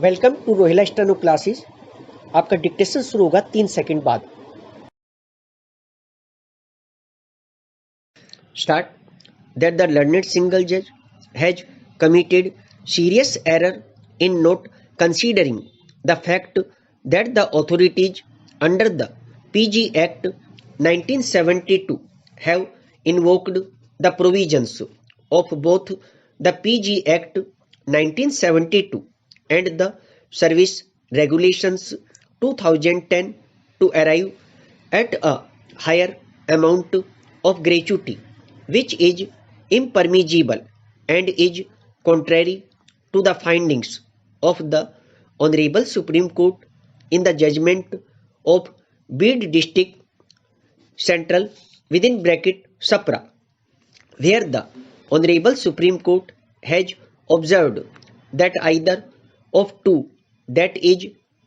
Welcome to Rohila steno classes. आपका dictation शुरू होगा 3 सेकंड बाद। Start. That the learned single जज has committed serious error in not considering the fact that the authorities under the PG Act 1972 have invoked the provisions of both the PG Act 1972 and the Service Regulations 2010 to arrive at a higher amount of gratuity, which is impermissible and is contrary to the findings of the Honorable Supreme Court in the judgment of Bid District Central within bracket Sapra, where the Honorable Supreme Court has observed that either of two, that is,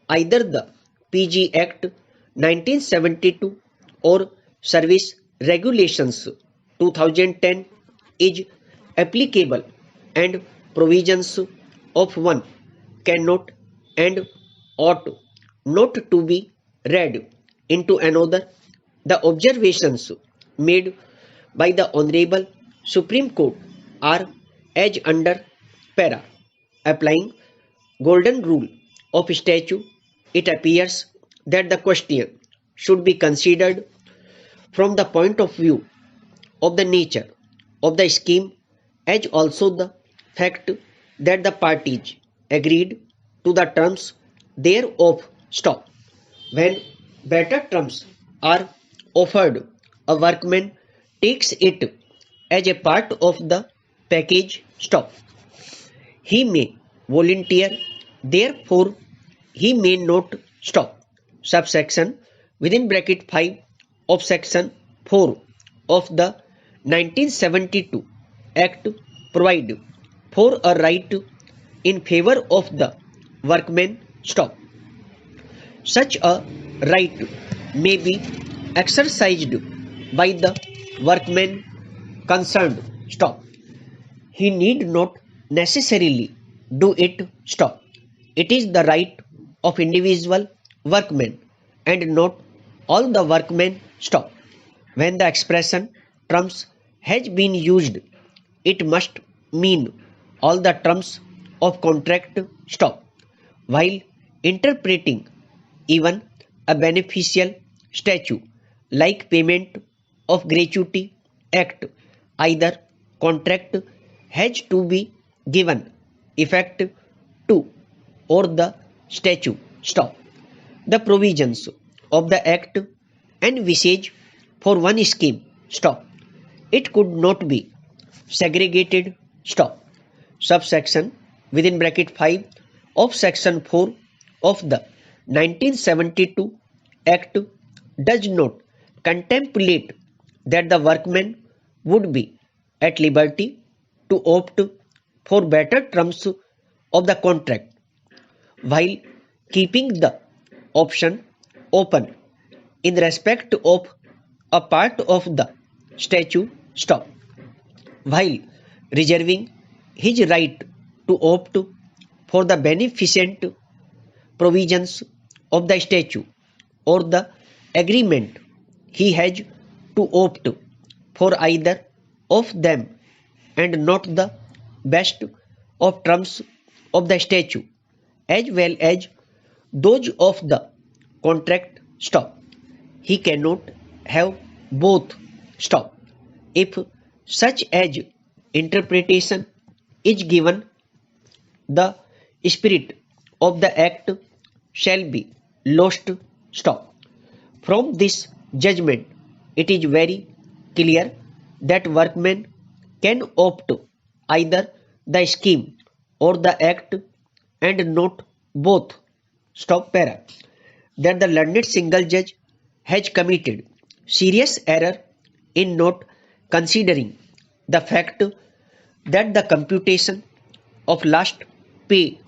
either the PG Act 1972 or Service Regulations 2010 is applicable and provisions of one cannot and ought not to be read into another. The observations made by the Honorable Supreme Court are as under para. Applying golden rule of statute, it appears that the question should be considered from the point of view of the nature of the scheme, as also the fact that the parties agreed to the terms thereof. Stop. When better terms are offered, a workman takes it as a part of the package. Stop. He may volunteer, therefore he may not. Stop. Subsection within bracket 5 of section 4 of the 1972 Act provide for a right in favor of the workman. Stop. Such a right may be exercised by the workman concerned. Stop. He need not necessarily do it. Stop. It is the right of individual workmen and not all the workmen. Stop. When the expression terms has been used, it must mean all the terms of contract. Stop. While interpreting even a beneficial statute like payment of gratuity act, either contract has to be given effect to or the statute. Stop. The provisions of the act envisage for one scheme. Stop. It could not be segregated. Stop. Subsection within bracket 5 of section 4 of the 1972 Act does not contemplate that the workman would be at liberty to opt for better terms of the contract, while keeping the option open in respect of a part of the statute. Stop. While reserving his right to opt for the beneficent provisions of the statute or the agreement, he has to opt for either of them and not the best of terms of the statute as well as those of the contract. Stop. He cannot have both. Stop. If such as interpretation is given, the spirit of the act shall be lost. Stop. From this judgment, it is very clear that workmen can opt either the scheme or the act and not both. Stop para. That the learned single judge has committed serious error in not considering the fact that the computation of last pay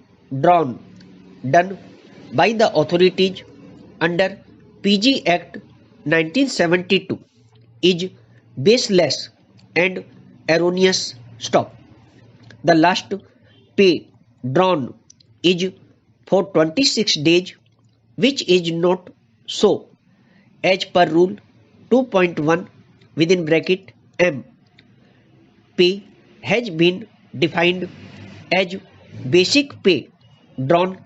drawn done by the authorities under PG Act 1972 is baseless and erroneous. Stop. The last pay drawn is for 26 days, which is not so, as per rule 2.1 within bracket M. Pay has been defined as basic pay drawn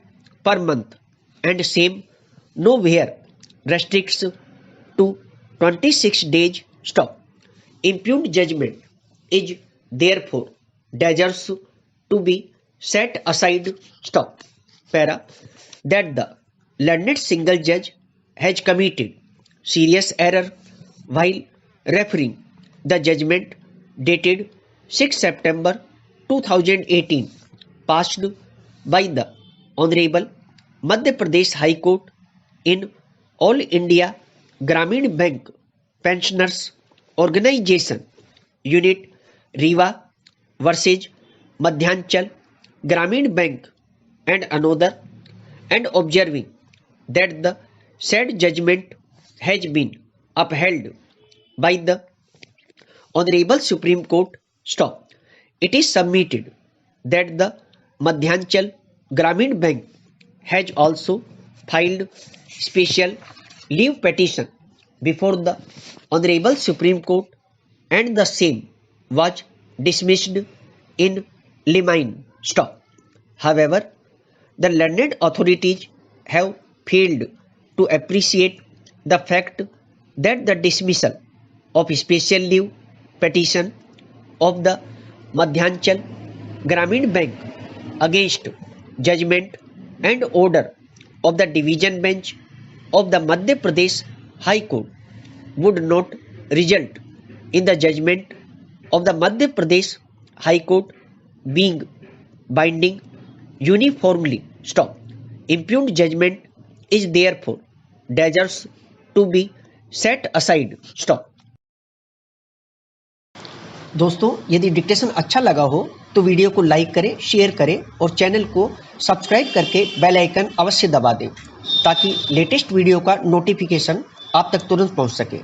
per month, and same nowhere restricts to 26 days stop. Impugned judgment is therefore deserves to be set aside stop. Para that the learned single judge has committed serious error while referring the judgment dated 6 September 2018 passed by the Honorable Madhya Pradesh High Court in All India Grameen Bank Pensioners Organization Unit Rewa versus Madhyanchal Grameen Bank and another, and observing that the said judgment has been upheld by the Honorable Supreme Court stop. It is submitted that the Madhyanchal Grameen Bank has also filed special leave petition before the Honorable Supreme Court, and the same was dismissed in limine stop. However, the learned authorities have failed to appreciate the fact that the dismissal of special leave petition of the Madhyanchal Grameen Bank against judgment and order of the division bench of the Madhya Pradesh High Court would not result in the judgment of the Madhya Pradesh High Court being binding uniformly stop. Impugned judgment is therefore deserves to be set aside stop. दोस्तों, यदि dictation अच्छा लगा हो तो video को like करें, share करें और चैनल को सब्सक्राइब करके बेल आइकन अवश्य दबा दें ताकि लेटेस्ट वीडियो का नोटिफिकेशन आप तक तुरंत पहुंच सके।